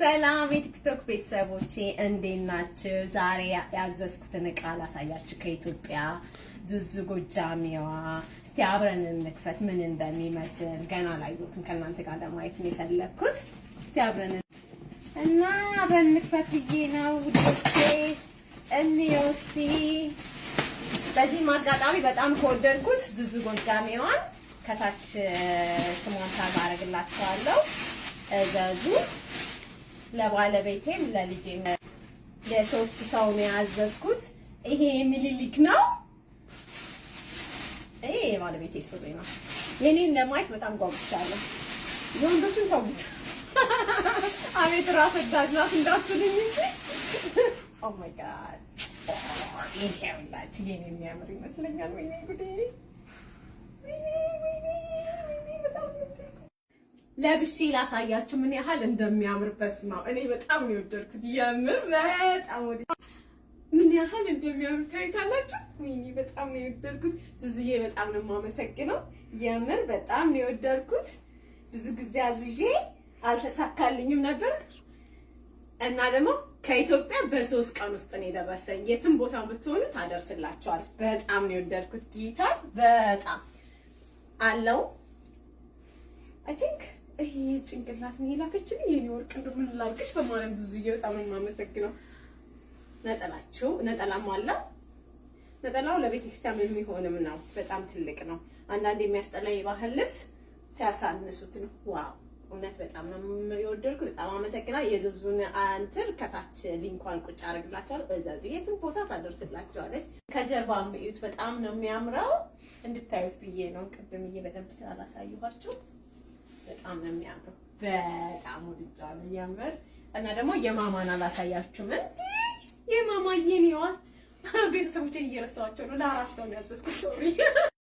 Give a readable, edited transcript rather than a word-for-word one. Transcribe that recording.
ሰላም የቲክቶክ ቤተሰቦቼ እንዴት ናችሁ? ዛሬ ያዘዝኩትን እቃ ላሳያችሁ ከኢትዮጵያ ዙዙ ጎጃሚዋ። እስቲ አብረን እንክፈት ምን እንደሚመስል። ገና ላየሁትን ከእናንተ ጋር ለማየት ነው የፈለኩት። እስቲ አብረን እንክፈት ብዬ ነው ውዶቼ። እንየው እስቲ። በዚህ አጋጣሚ በጣም ከወደድኩት ዙዙ ጎጃሚዋን ከታች ስሟን ታግ አደርግላችኋለሁ። እዘዙ። ለባለቤቴም ለልጄም ለሶስት ሰው ነው ያዘዝኩት። ይሄ ሚሊሊክ ነው። ይሄ ባለቤቴ ሱሪ ነው። የኔን ለማየት በጣም ጓጉቻለሁ። የወንዶቹን ተውት። አቤት ራስ ወዳድ ናት እንዳትሉኝ እንጂ ኦ ማይ ጋድ ይሄ ሁላችሁ የኔ የሚያምር ይመስለኛል። ወይኔ ጉዴ! ለብሼ ላሳያችሁ ምን ያህል እንደሚያምርበት ነው። እኔ በጣም ነው የወደድኩት። የምር በጣም ምን ያህል እንደሚያምር ታይታላችሁ። ወይኔ በጣም ነው የወደድኩት። ዙዙዬ በጣም ነው የማመሰግነው። የምር በጣም ነው የወደድኩት። ብዙ ጊዜ አዝዤ አልተሳካልኝም ነበር እና ደግሞ ከኢትዮጵያ በ3 ቀን ውስጥ ነው የደረሰኝ። የትም ቦታ ብትሆኑ ታደርስላችኋል። በጣም ነው የወደድኩት። ጌታ በጣም አለው አይ ቲንክ ይሄ ጭንቅላት ነው የላከችልኝ። የኔ ወርቅ እንደው ምን ላድርግሽ? በማለም ዙዙዬ በጣም ነው የማመሰግነው። ነጠላም አለ። ነጠላው ለቤተክርስቲያን የሚሆንም ነው። በጣም ትልቅ ነው። አንዳንድ የሚያስጠላ የባህል ልብስ ሲያሳንሱት ነው። ዋው እውነት በጣም ነው የወደድኩት። በጣም አመሰግናለሁ። የዙዙን አንተር ከታች ሊንኳን ቁጭ አደርግላችኋለሁ። እዛዙ የትም ቦታ ታደርስላችኋለች። ከጀርባም እዩት። በጣም ነው የሚያምረው። እንድታዩት ብዬ ነው። ቅድምዬ በደንብ ስላላሳየኋችሁ በጣም ነው የሚያምረው። በጣም ወድጃለሁ። ያምር እና ደግሞ የማማን አላሳያችሁም እንዴ? የማማዬን ይዋት ቤተሰቦችን እየረሳኋቸው ነው። ለአራት ሰው ነው ያዘዝኩት። ሶሪ